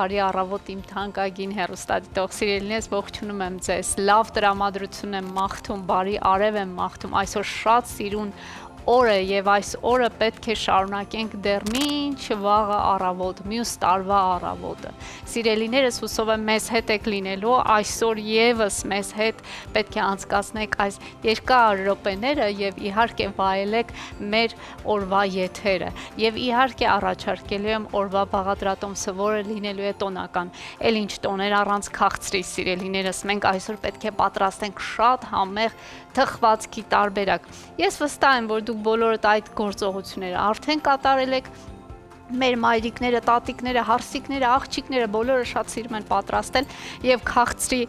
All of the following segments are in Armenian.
բարի առավոտ իմ թանկագին հեռուստադիտող սիրելիներս, ողջունում եմ ձեզ, լավ տրամադրություն եմ մաղթում, բարի արև եմ մաղթում, այսօր շատ սիրուն օրը եւ այս օրը պետք է շարունակենք դեռ մինչ վաղը առավոտ, մյուս տարվա առավոտը։ Սիրելիներս, հուսով եմ մեզ հետ եք լինելու, այսօր եւս մեզ հետ պետք է անցկացնենք այս երկար րոպեները եւ իհարկե վայելեք մեր օրվա եթերը։ Եվ իհարկե առաջարկելու եմ օրվա բաղադրատոմսը, որը լինելու է տոնական։ Էլ ինչ տոներ առանց քաղցրի, սիրելիներս, մենք այսօր պետք է պատրաստենք շատ համեղ թխվածքի տարբերակ։ Ես վստահ եմ, որ դուք բոլորդ այդ գործողությունները արդեն կատարել եք, մեր մայրիկները, տատիկները, հարսիկները, աղջիկները բոլորը շատ սիրում են պատրաստել եւ քաղցրի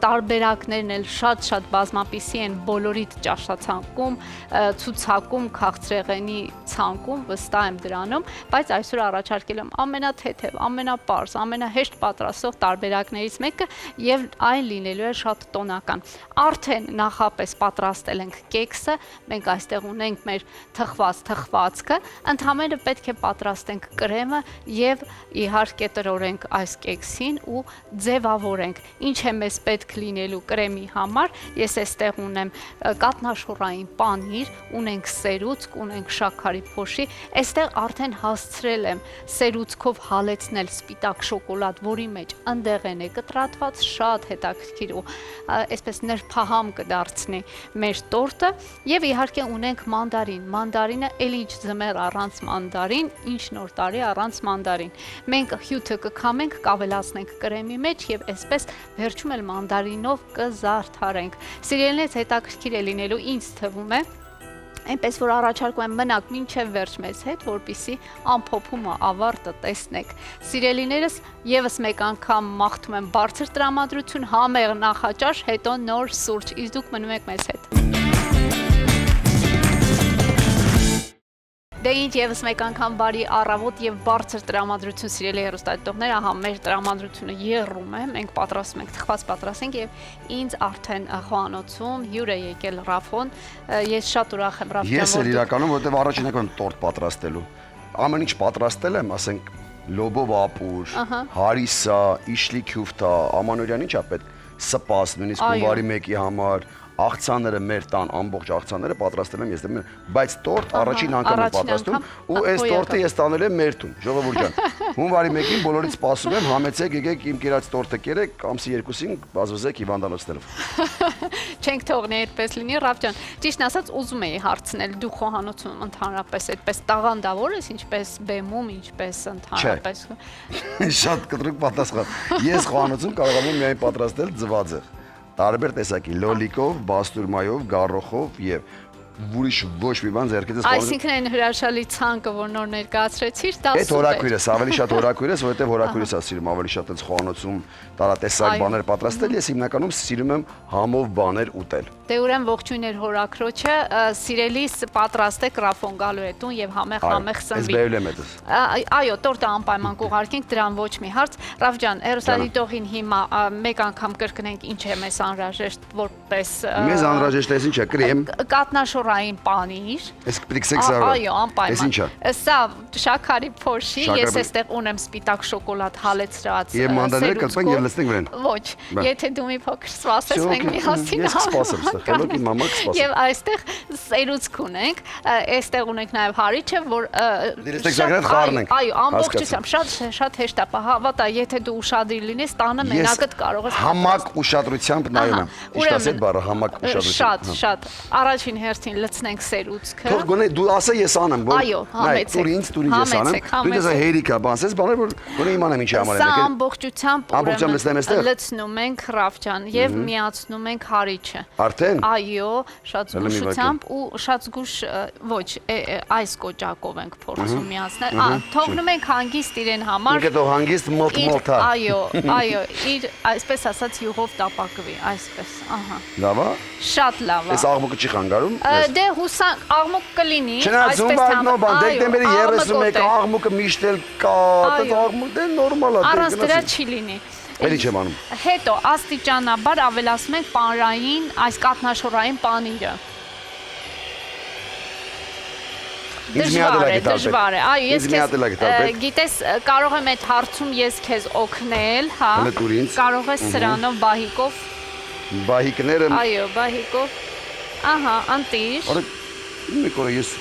տարբերակներն էլ շատ բազմապիսի են բոլորիդ ճաշացանկում, ցուցակում, քաղցրեղենի ցանկում, վստահ եմ դրանում, բայց այսօր առաջարկել եմ ամենաթեթև, ամենապարզ, ամենահեշտ պատրաստող տարբերակներից մեկը եւ այն լինելու է շատ տոնական։ Արդեն նախապես պատրաստել ենք կեքսը, մենք այստեղ ունենք մեր թխվածքը, ընդհանրապես պետք է պատրաստել կրեմը եւ իհարկե տրորենք այս կեքսին ու ձևավորենք։ Ինչ է մեզ պետք լինելու կրեմի համար։ Ես այստեղ ունեմ կատնաշոռային պանիր, ունենք սերուցք, ունենք շաքարի փոշի։ Այստեղ արդեն հասցրել եմ սերուցքով հալեցնել սպիտակ շոկոլադ, որի մեջ ընդեղեն է կտրատված, շատ հետաքրքիր ու այսպես նրբահամ կդարձնի մեր տորտը եւ իհարկե ունենք մանդարին։ Մանդարինը էլ ինչ ձմեռ առանց մանդարին, ինչ նոր տարի առանց մանդարին։ Մենք հյութը կքամենք, կավելացնենք կրեմի մեջ եւ այսպես վերջում էլ մանդարինով կզարդարենք։ Սիրելիներս, հետաքրքիր է լինելու, ինձ թվում է, այնպես որ առաջարկում եմ մնաք մինչև վերջ մեզ հետ, որպեսզի ամփոփումը ավարտը տեսնեք։ Սիրելիներս, եւս մեկ անգամ մաղթում եմ բարձր տրամադրություն, համեղ նախաճաշ, հետո նոր սուրճ, իսկ դուք մնում եք մեզ հետ։ Դե ինչ եւս մեկ անգամ բարի առավոտ եւ բարձր տրամադրություն, սիրելի հեռուստադիտողներ, ահա մեր տրամադրությունը եռում է, մենք պատրաստում ենք, թխված պատրաստենք եւ ինձ արդեն խոհանոցում հյուր է եկել Ռաֆոն, ես շատ ուրախ եմ Ռաֆ ջան։ Ես էլ իրականում, որտեվ առաջին անգամ տորտ պատրաստելու։ Ամեն ինչ պատրաստել եմ, ասենք լոբով ապուր, հարիսա, իշլի քյուֆտա, ամանորյան ինչա պետք, սպաս, նույնիսկ հունվարի 1-ի համար, աղցանները մեր տան ամբողջ աղցանները պատրաստել եմ ես դեմ, բայց տորտ առաջին անգամ եմ պատրաստում ու այս տորտը ես տանել եմ մեր տուն, ժողովուրդ ջան։ Հունվարի 1-ին բոլորից սպասում եմ, համեցեք, եկեք իմ կերած տորտը կերեք, ամսի 2-ին բազվզեք հիվանդանոցներով։ Չենք թողնի այդպես լինի, Ռաֆ ջան։ Ճիշտ ասած ուզում էի հարցնել, դու խոհանոցում ընդհանրապես այդպես տաղանդավոր ես, ինչպես բեմում, ինչպես ընդհանրապես։ Շատ կտրուկ պատասխան։ Ես խոհանոցում կարող եմ միայն պատրաստել ձվածեղ։ Տարբեր տեսակի լոլիկով, բաստուրմայով, գառոխով եւ ուրիշ ոչ մի բան ձեռքից խոհանոց։ Այսինքն այն հրաշալի ցանկը, որ նոր ներկայացրեցիր, դա Այդ հորաքույրս, ավելի շատ հորաքույրս, որովհետեւ հորաքույրս է սիրում ավելի շատ այս խոհանոցում տարատեսակ բաներ պատրաստել, ես հիմնականում սիրում եմ համով բաներ ուտել։ Դե ուրեմն ողջույններ հորաքրոջը, սիրելիս պատրաստեք Ռաֆոն գալու է տուն եւ համեղ սնվի։ Ես բերել եմ այդպես։ Այո, տորտը անպայման կուղարկենք, դրան ոչ մի հարց։ Ռաֆ ջան, հեռուստադիտողին հիմա մեկ անգամ կրկնենք ինչ է մեզ անհրաժեշտ որպես Մեզ անհրաժեշտ է ինչ է, կրեմ, կատնաշոռային պանիր։ Այս պրիքսեքսը։ Այո, անպայման։ Սա շաքարի փոշի, ես այստեղ ունեմ սպիտակ շոկոլադ հալեցրած։ Եվ մանդալները կծվենք եւ լցնենք վրան։ Ոչ, եթե դու մի փոքր սպասես, մենք միասին Ես կսպասեմ, ստեղ իմ մաման կսպասի։ Եվ այստեղ սերուցք ունենք, այստեղ ունենք նաև հարիճը, որ այո, ամբողջությամբ շատ հեշտ է, հավատա, եթե դու ուշադիր լինես, տանը մենակդ կարող ես համակ ուշադրությամբ նայում եմ։ Իշտ ասეთ բառը համակ ուշադրությամբ։ Շատ։ Առաջին հերթին լցնենք սերուցքը։ Թող գոնե դու ասա ես անեմ, որ այո, համեցեք։ Տուրին ես անեմ։ Դու դες հերիկա բանսես, բաներ որ գոնե իմանամ ինչ ամանել եք։ Սա ամբողջությամբ լցնում ենք Ռաֆ ջան եւ միացնում ենք հարիճը։ Արդեն։ Այո, շատ զգուշությամբ ու շատ զգուշ ոչ, այս կոճակով ենք փորձում միացնել։ Թողնում ենք հանգիստ իրեն համար։ Ինքը թող հանգիստ մոտ-մոտ։ Այո, իր այսպես ասած յուղով տապակվի, այսպես, ահա։ Լավ է։ Շատ լավ է։ Այս աղմուկը չի խանգարում։ Դե հուսանք աղմուկ կլինի, այսպես դեկտեմբերի 31 աղմուկը միշտ էլ կա, այդ աղմուկ դե նորմալ է։ Առանց դրա չի լինի։ Էլի չեմ անում։ Հետո աստիճանաբար ավելացնում ենք պանրային, այս կատնաշոռային պանիրը։ Դժվար է։ Այո, ես Ինձ մի հատ էլ ա գտալ պետք։ գիտես, կարող եմ այդ հարցում ես քեզ օգնել, հա։ Հələ տուր ինձ։ Կարող ես սրանով բահիկով։ Բահիկները Այո, բահիկով։ Ահա, անտիր։ Արա մի կորը ես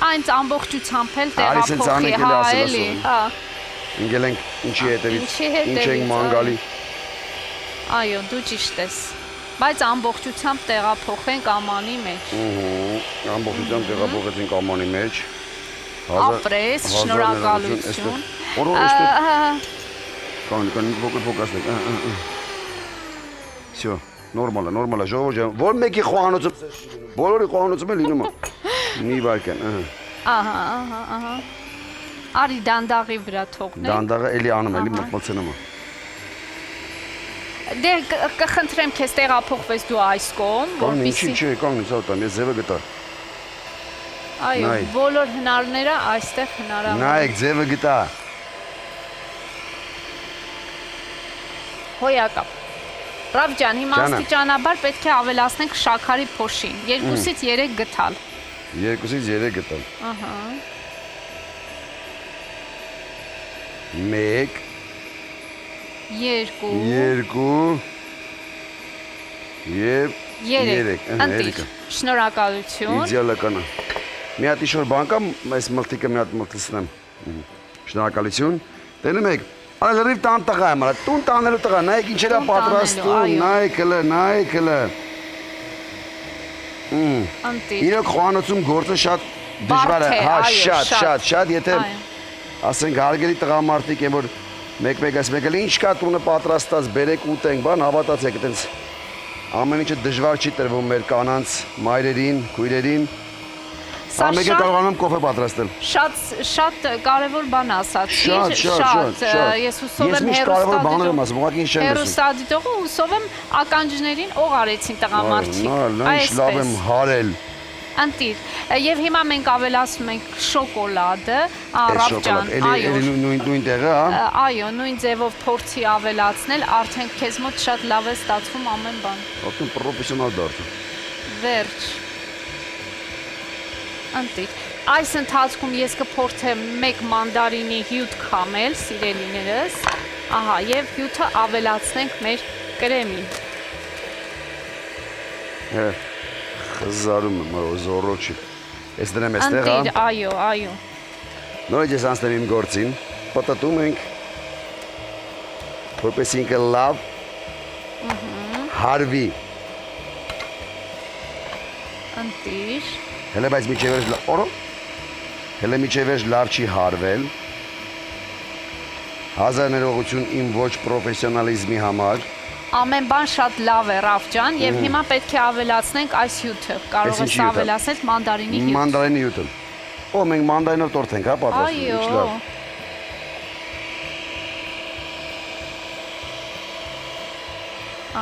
Այնց ամբողջությամբ էլ Արի սենց տեղափոխի, անենք հա, էլ էլի, ասել հա։ ընկել ենք ինչի հետևից։ Ինչի հետևից, Ինչ ենք մանգալի։ Այո, դու ճիշտ ես։ Բայց ամբողջությամբ տեղափոխենք ամանի մեջ։ Ամբողջությամբ տեղափոխեցինք ամանի մեջ։ Ապրես, շնորհակալություն։ Որո էստեղ կան փոքր փոքրացնենք։ Всё, նորմալ է, ժողովուրդ ջան։ Որ մեկի խոհանոցում, բոլորի խոհանոցում է լինում։ Մի վարքան, Ահա։ Արի դանդաղի վրա թողնենք։ Դանդաղը էլի անում, էլի մտցնում։ Դե կխնդրեմ քեզ տեղափոխվես դու այս կողմ, Ինչի՞ չէ, կանգնից ատամ, ես ձևը գտա։ Այո, բոլոր հնարները այստեղ հնարավոր են։ Նայեք, ձևը գտա։ Հոյակապ։ Ռավ ջան, հիմա Ջանը։ աստիճանաբար պետք է ավելացնենք շաքարի փոշին։ 2-ից 3 գտալ։ 2-ից 3 գտալ։ Ահա։ 1 2 2 եւ 3 Ընտիր, շնորհակալություն։ Իդեալական է։ Մի հատ ինչ-որ բան կա, այս մլտիկը մի հատ մլտեցնեմ։ Շնորհակալություն։ Տենում եք, այլ լրիվ տան տղա եմ, տուն տանելու տղա, նայեք ինչեր է պատրաստում, նայեք հլը։ Ընտիր։ Իրոք խոհանոցում գործը շատ դժվար է, հա, շատ, եթե ասենք հարգելի տղամարդիկ են, որ մեկ-մեկ այս մեկը ինչ կա տունը պատրաստած, բերեք ուտենք, բան հավատացեք, այտենց ամեն ինչը դժվար չի տրվում մեր կանանց, մայրերին, քույրերին։ Ամեկը կարողանում կոֆե պատրաստել։ Շատ կարևոր բան ասացիր, շատ։ Ես հուսով եմ Ես կարևոր բաներ եմ ասում, ուղղակի ինչ չեմ լսում։ հերոստատիտողը հուսով եմ ականջներին օղ արեցին տղամարդիկ։ Ինչ լավ եմ հարել։ Ընտիր, եւ հիմա մենք ավելացնում ենք շոկոլադը, Ռավ ջան, այո։ Նույն տեղը, հա։ Այո, նույն ձևով փորձի ավելացնել, արդեն քեզ մոտ շատ լավ է ստացվում ամեն բան։ Ոտում պրոֆեսիոնալ դարձա։ Վերջ։ Ընտիր, այս ընթացքում ես կփորձեմ 1 մանդարինի հյութ քամել, սիրելիներս, ահա, եւ հյութը ավելացնենք մեր կրեմին։ Խզարում եմ, զորոչի։ Ես դրեմ էստեղ, հա։ Ընտիր, այո։ Նորից ես անցնեմ իմ գործին, պատտում ենք, որպես ինքը լավ հարվի։ Ընտիր։ Հələ բայց միջևերջ լավ չի հարվել, հազար ներողություն իմ ոչ պրոֆեսիոնալիզմի համար, Ամեն բան շատ լավ է, Ռավ ջան, եւ հիմա պետք է ավելացնենք այս հյութը։ Կարող ես ավելացնել մանդարինի հյութ։ Մանդարինի հյութը։ Օ, մենք մանդարինով տորտ ենք, հա, պատրաստում, ինչ լավ։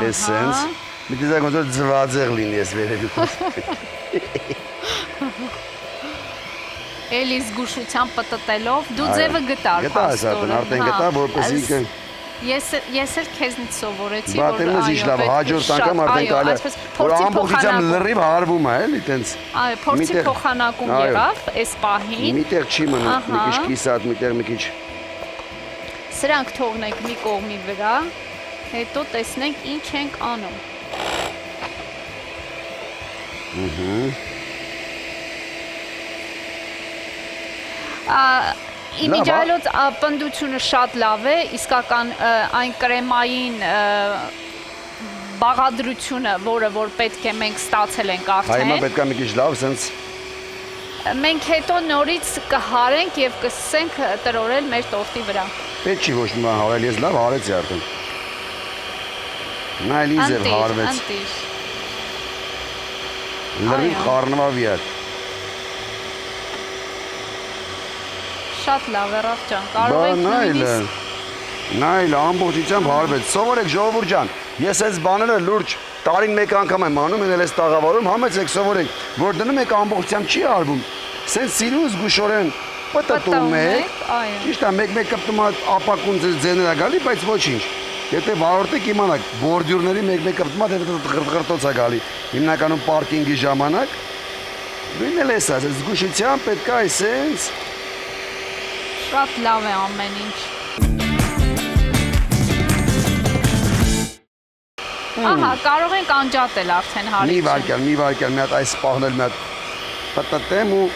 Էս սենց, մի դիզակ ոնց որ ձվածեղ լինի ես վերևից։ Էլի զգուշությամբ պտտելով, դու ձևը գտար, պաստորը։ Արդեն գտա, որպես ինքը Ես էլ քեզնից սովորեցի, որ այո, պետք է հաջորդ անգամ արդեն կարելի է, որ ամբողջությամբ լրիվ հարվում է, էլի, տենց։ Այո, փորձի փոխանակում եղավ այս պահին։ Միտեղ չի մնում, մի քիչ կիսատ, միտեղ մի քիչ։ Սրանք թողնենք մի կողմի վրա, հետո տեսնենք ինչ ենք անում։ Իմիջայլոց պնդությունը շատ լավ է, իսկական այն կրեմային բաղադրությունը, որը որ պետք է մենք ստացել ենք արդեն։ Հիմա պետք է մի քիչ լավ, սենց Մենք հետո նորից կհարենք եւ կսենք տրորել մեր տորտի վրա։ Պետք չի ոչ մի բան հարել, ես լավ հարեցի արդեն։ Նա էլի ձև հարվեց։ Լրիվ խառնվավ իար։ Շատ լավ է, Ռավ ջան, կարող եք նույնիսկ Նայել, ամբողջությամբ հարվեց։ Սովորեք, ժողովուրդ ջան, ես այս բաները լուրջ տարին մեկ անգամ եմ անում, են այս տաղավարում, համեցեք սովորեք, որ դնում եք ամբողջությամբ չի հարվում։ Սենց սիրուն զգուշորեն պտտում եք, ճիշտ է, մեկ-մեկ կպտում ապակուն ձեներ է գալի, բայց ոչինչ։ Եթե վարորդեք իմանաք, բորդյուրների մեկ-մեկ կպտում է, հետո ղրտոց է գալի, հիմնականում պարկինգի ժամանակ, Դու էլ ես ասես, զգուշությամբ պետք է այսպես։ Շատ լավ է ամեն ինչ։ Ահա, կարող ենք անջատել արդեն հարիչը։ Մի վարքյան, մի հատ այս պահնել, մի հատ պատտեմ ու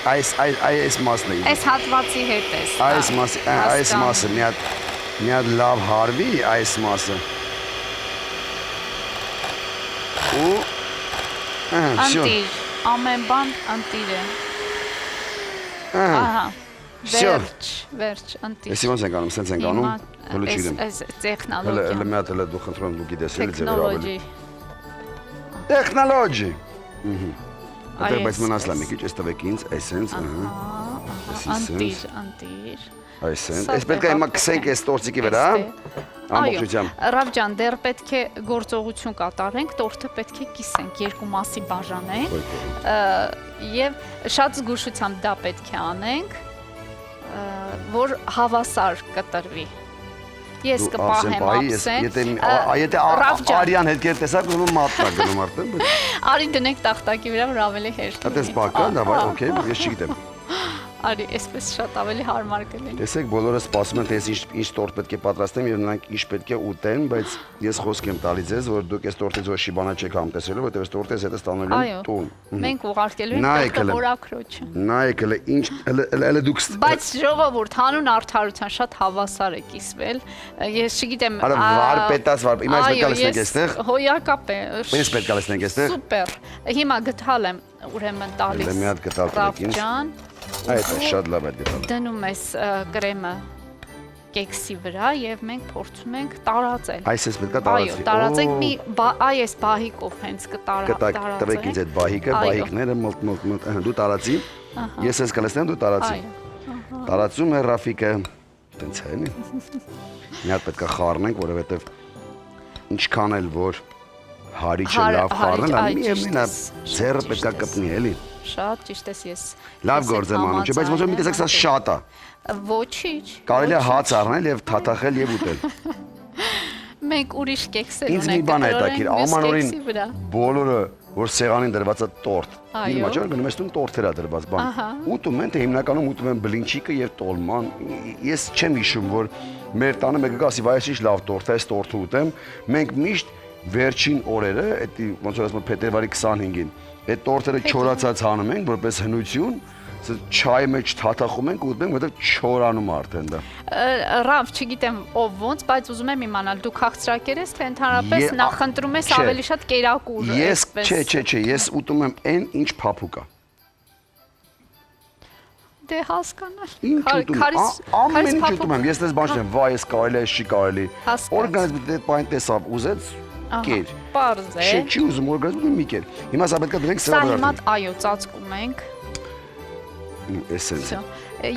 այս մասն է։ Այս հատվածի հետ է։ Այս մասը մի հատ լավ հարվի այս մասը։ Ու Անտիր, ամեն բան անտիր է։ Ահա։ Վերջ, անտիր։ Ես ոնց ենք անում, սենց ենք անում, հլու չգիտեմ։ Այս տեխնոլոգիա։ Հələ մի հատ հələ դու խնդրում դու գիտես էլի ձևեր ավելի։ Տեխնոլոգի։ Տեխնոլոգի։ Այ բայց մնաց լա մի քիչ, այս տվեք ինձ, այսենց, Անտիր։ Այսենց, այս պետք է հիմա քսենք այս տորտիկի վրա, ամբողջությամբ։ Ռավ ջան, դեռ պետք է գործողություն կատարենք, տորտը պետք է կիսենք, երկու մասի բաժանենք եւ շատ զգուշությամբ դա պետք է անենք, որ հավասար կտրվի։ Ես կպահեմ ապսեն։ Եթե արյան հետքեր տեսակ, ուրեմն մատնա գնում արդեն։ Արի դնենք տախտակի վրա, որ ավելի հեշտ լինի։ Այդպես բակա, դավայ, օքեյ, ես չգիտեմ։ Արի, այսպես շատ ավելի հարմար կլինի։ Տեսեք, բոլորը սպասում են, թե ես ինչ տորտ պետք է պատրաստեմ եւ նրանք ինչ պետք է ուտեն, բայց ես խոսք եմ տալիս ձեզ, որ դուք այս տորտից ոչ մի բան չեք համտեսելու, որտեղ այս տորտը հետը ստանալու են տուն։ Մենք ուղարկելու ենք տորտը որակրոջը։ Նայեք, ինչ հələ դուք Բայց ժողովուրդ, հանուն արդարության շատ հավասար է կիսվել։ Ես չգիտեմ, Արա վար պետած վար, հիմա ես պետք է լսենք այստեղ։ Հոյակապ է։ Ես պետք է լսենք այստեղ։ Սուպեր։ Հիմա գտալ եմ, ուրեմն տալիս։ Մի հատ գտալ տվեք ինձ։ Այդ է շատ լավ է դիտալ։ Դնում ես կրեմը կեքսի վրա եւ մենք փորձում ենք տարածել։ Այսպես պետք է տարածվի։ Այո, տարածենք մի այս բահիկով հենց կտարածենք։ Տվեք ինձ այդ բահիկը, բահիկները մլտ, դու տարածի։ Ես ես կլսնեմ, դու տարածի։ Տարածում է Ռաֆիկը։ Տենց է, նի։ Մի հատ պետք է խառնենք, որովհետեւ ինչքան էլ որ հարիչը լավ խառնել, միևնույն է, ձեռը պետք է կպնի, էլի։ Շատ ճիշտ ես ես։ Լավ գործ եմ անում, չէ՞, բայց ոնց որ մի տեսակ սա շատ է։ Ոչինչ։ Կարելի է հաց առնել եւ թաթախել եւ ուտել։ Մենք ուրիշ կեքսեր ունենք։ Ինձ մի բան է հետաքրքիր, ամանորին բոլորը որ սեղանին դրված է տորտ։ Իմ աչքերը գնում ես տուն տորտեր է դրված բան։ Ուտում են թե հիմնականում ուտում են բլինչիկը եւ տոլման։ Ես չեմ հիշում որ մեր տանը մեկը ասի վայ էս լավ տորտ է, այս տորտը ուտեմ։ Մենք միշտ վերջին օրերը, դա ոնց որ ասում եմ փետրվարի 25-ին այդ տորտերը չորացած հանում ենք որպես հնություն, չայի մեջ թաթախում ենք ու ուտում ենք, որտեղ չորանում արդեն դա։ Ռավ, չգիտեմ ով ոնց, բայց ուզում եմ իմանալ, դու քաղցրակեր ես, թե ընդհանրապես նախընտրում ես ավելի շատ կերակուր։ Չէ, ես ուտում եմ այն, ինչ փափուկ է։ Դե հասկանալ։ Ինչ ուտում եմ, ամեն ինչ ուտում եմ, ես դες բան չեմ, վայ, ես կարելի է, չի կարելի։ Օրգանիզմը դե բան տեսավ, ուզեց կեր։ Պարզ է։ Չի ուզում օրգանիզմը մի կեր։ Հիմա սա պետք է դրենք սրա վրա։ Սա հիմա այո, ծածկում ենք։ Էսենց։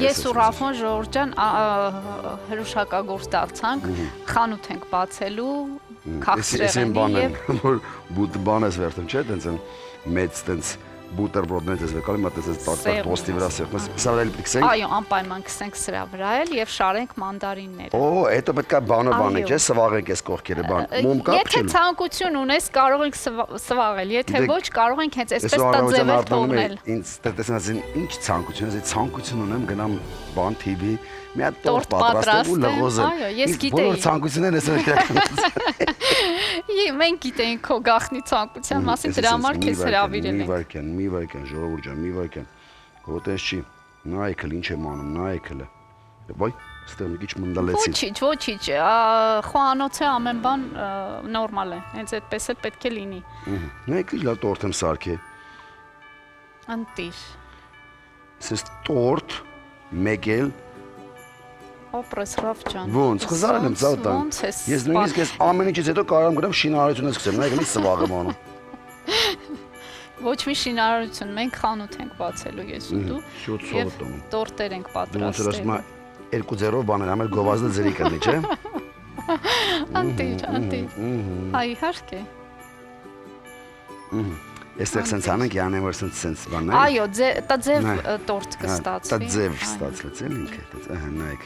Ես ու Ռաֆոն Ժորժ ջան հրուշակագործ դարձանք, խանութ ենք բացելու, քաղցրեղենի եւ որ բուտ բան ես վերթում, չէ՞, տենց մեծ տենց բուտերբրոդներ ես վեկալի մատես տակ տոստի վրա սեղմես սա վրա էլ կսենք այո անպայման կսենք սրա վրա էլ եւ շարենք մանդարինները օ հետո պետք է բանը չէ սվաղենք այս կողքերը բան մոմ կա եթե ցանկություն ունես կարող ենք սվաղել եթե ոչ կարող ենք հենց այսպես տաձևել թողնել ինձ տեսնացին ինչ ցանկություն ունեմ գնամ բան TV մի հատ տորտ պատրաստեմ ու լղոզեմ այո ես գիտեի բոլոր ցանկություններն ես իրականացրել մենք գիտեինք քո գախնի ցանկության մասին դրա համար քեզ հրավիրել ենք մի վայրկյան ժողովուրդ ջան մի վայրկյան հոտես չի նայքել ինչ եմ անում նայքել վայ ստեղ մի քիչ մնդալեցի ոչինչ խոհանոցը ամեն բան նորմալ է հենց այդպես էլ պետք է լինի նայք լա տորտ եմ սարքե անտիր սես տորտ մեկել Օպրես Ռաֆ ջան։ Ոնց, խզարել եմ ծալտան։ Ես նույնիսկ ես ամեն ինչից հետո կարող եմ գնամ շինարարությունը սկսեմ, նայեք ինչ սվաղ եմ անում։ Ոչ մի շինարարություն, մենք խանութ ենք բացելու ես ու դու։ Շուտ սովետ անում։ Տորտեր ենք պատրաստել։ Ոնց որ ասում եմ 2-0 բաներ, ամեն գովազդը ձերի կլինի, չէ՞։ Անտիր։ Այ իհարկե։ Այստեղ սենց անենք, յանեմ որ սենց բաններ։ Այո, դա ձև տորտ կստացվի։ Դա ձև ստացվեց էլ ինքը, ահա նայեք։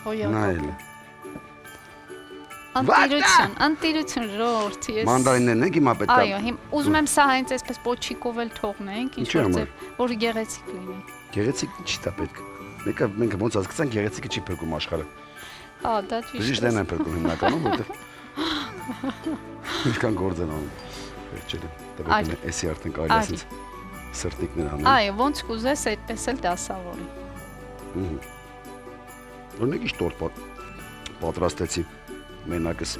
Նայել։ Ընտիրություն, ժողովուրդ, ես։ Մանդարիններն են հիմա պետք է։ Այո, ուզում եմ սա հենց այսպես պոչիկով էլ թողնենք, ինչ որ ձև, որ գեղեցիկ լինի։ Գեղեցիկ չի դա պետք։ Մենք ոնց հասկացանք գեղեցիկը չի փրկում աշխարհը։ Դա ճիշտ է։ Բժիշկներն են փրկում հիմնականում, որտեղ ինչքան գործ են անում։ Վերջերը տպեկն է, էսի արդեն կարելի է ասենց սրտիկներ անել։ Այո, ոնց կուզես այդպես էլ դասավորի։ Օրինակ ինչ տորտ պատրաստեցի մենակս։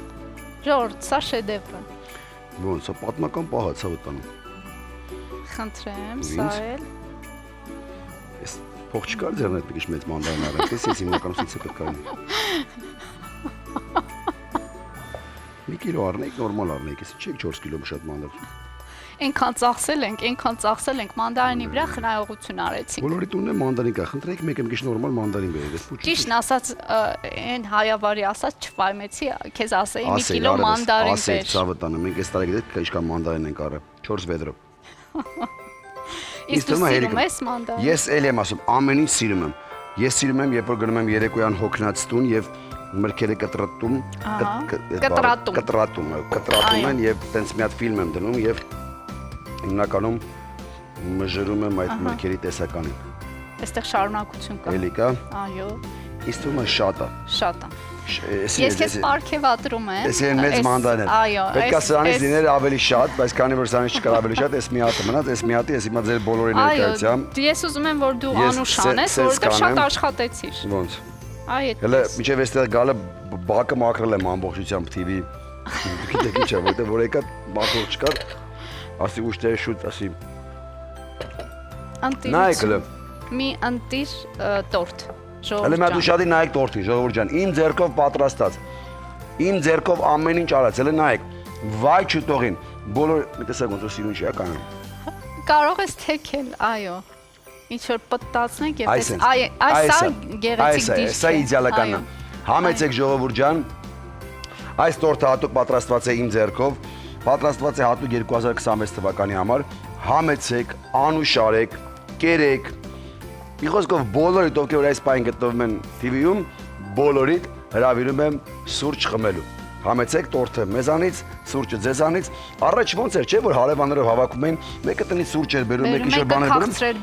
Ժորդ, սա շեդևր է։ Ոնց, սա պատմական պահ է, ցա վտանում։ Խնդրեմ, սա էլ։ Ես փող չկար ձեռն այդ մի քիչ մեծ մանդարին առանց, ես հիմնականում ցույց պետք է լինի։ Մի կիլո առնեիք, նորմալ առնեիք, ես չէ 4 կիլո շատ մանդար։ Այնքան ծախսել ենք, մանդարինի վրա խնայողություն արեցինք։ Բոլորի տունն է մանդարին կա, խնդրեք մեկ մի քիչ նորմալ մանդարին բերեք, ես Ճիշտն ասած, այն հայավարի ասած չվայմեցի, քեզ ասեի մի կիլո մանդարին բեր։ Ասեք, ցավը տանը, մենք այս տարի գիտեք ինչքան մանդարին ենք առել, 4 վեդրո։ Իսկ դու սիրում ես մանդարին։ Ես էլ եմ ասում, ամեն ինչ սիրում եմ։ Ես սիրում եմ, երբ որ գնում եմ երեկոյան հոգնած տուն եւ մրգերը կտրատում են եւ տենց մի հատ ֆիլմ եմ դնում եւ հիմնականում մժրում եմ այդ մրգերի տեսականին։ Այստեղ շարունակություն կա։ Էլի կա։ Այո։ Իսկ թվում է շատ է։ Ես քեզ պարգևատրում եմ։ Ես են մեծ մանդարին։ Այո, պետք է սրանից լիներ ավելի շատ, բայց քանի որ սրանից չկար ավելի շատ, ես մի հատ մնաց, ես մի հատի, ես հիմա ձեր բոլորի ներկայացիամ։ Ես ուզում եմ որ դու անուշ անես, որովհետև շատ աշխատեցիր։ Ոնց։ Այո։ Հələ միջև այստեղ գալը բակը մաքրել եմ ամբողջությամբ TV։ Գիտեք ինչ է, որտեղ որ եկա մաքուր չկար, ասի ուշտեր շուտ, ասի։ Նայեք մի ընտիր տորտ։ Հələ մի հատ ուշադի նայեք տորտին, ժողովուրդ ջան, իմ ձեռքով պատրաստած։ Իմ ձեռքով ամեն ինչ արած, հələ նայեք։ Վայ չուտողին, բոլոր, մի տեսակ ոնց որ սիրուն չի ականում։ Կարող ես թեքել, այո։ Ինչ որ պտտացնենք եւ այս սա գեղեցիկ դիշ է։ Սա իդեալականն է։ Համեցեք ժողովուրդ ջան։ Այս տորտը հատուկ պատրաստված է իմ ձեռքով, պատրաստված է հատուկ 2026 թվականի համար։ Համեցեք, անուշարեք, կերեք։ Մի խոսքով բոլորիդ, ովքեր որ այս պահին գտնվում են TV-ում, բոլորիդ հրավիրում եմ սուրճ խմելու։ Համեցեք տորտը մեզանից, սուրճը ձեզանից։ Առաջ ոնց էր, չէ՞ որ հարևաններով հավաքում էին, մեկը տնից սուրճ էր բերում, մեկը ինչ-որ բան էր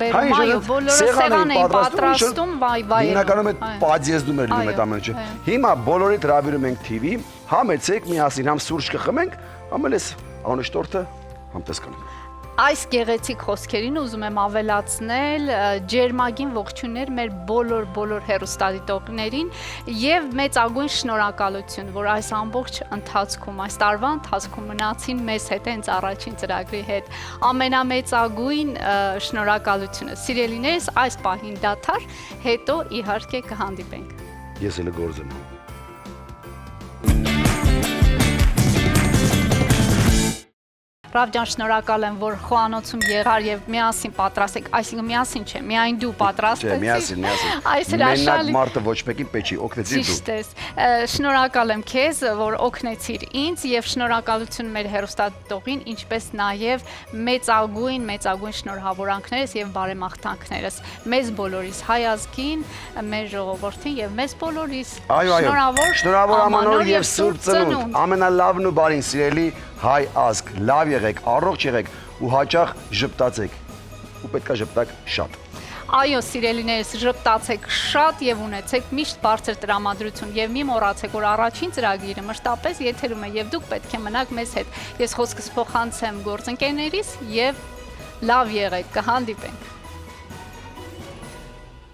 բերում։ Այո, բոլորը սեղան էին պատրաստում, վայ։ Հիմնականում այդ պադիեզդում էր լինում այդ ամեն ինչը։ Հիմա բոլորիդ հրավիրում ենք TV, համեցեք միասին համ սուրճ կխմենք, համ էլ էս անուշ տորտը համ տեսկանենք։ Այս գեղեցիկ խոսքերին ուզում եմ ավելացնել ջերմագին ողջույններ մեր բոլոր հեռուստադիտողներին եւ մեծագույն շնորհակալություն, որ այս ամբողջ ընթացքում, այս տարվա ընթացքում մնացին մեզ հետ հենց առաջին ծրագրի հետ։ Ամենամեծագույն շնորհակալությունը։ Սիրելիներս, այս պահին դադար, հետո իհարկե կհանդիպենք։ Ես էլ գործ եմ։ Ռավ ջան, շնորհակալ եմ, որ խոհանոցում եղար եւ միասին պատրաստեք, այսինքն միասին չէ, միայն դու պատրաստեցիր։ Չէ, միասին։ Այս հրաշալի։ Մենակ մարդը ոչ մեկին պետք չի, օգնեցիր դու։ Ճիշտ ես։ Շնորհակալ եմ քեզ, որ օգնեցիր ինձ եւ շնորհակալություն մեր հեռուստադիտողին, ինչպես նաեւ մեծագույն շնորհավորանքներս եւ բարեմաղթանքներս մեզ բոլորիս հայ ազգին, մեր ժողովրդին եւ մեզ բոլորիս։ Շնորհավոր ամանոր եւ սուրբ ծնունդ։ Ամենալավն ու բարին սիրելի հայ ազգ, լավ եղեք, առողջ եղեք ու հաճախ ժպտացեք։ Ու պետքա ժպտակ շատ։ Այո, սիրելիներս, ժպտացեք շատ եւ ունեցեք միշտ բարձր տրամադրություն եւ մի մոռացեք, որ առաջին ծրագիրը մշտապես եթերում է եւ դուք պետք է մնաք մեզ հետ։ Ես խոսքս փոխանցեմ գործընկերներիս եւ լավ եղեք, կհանդիպենք։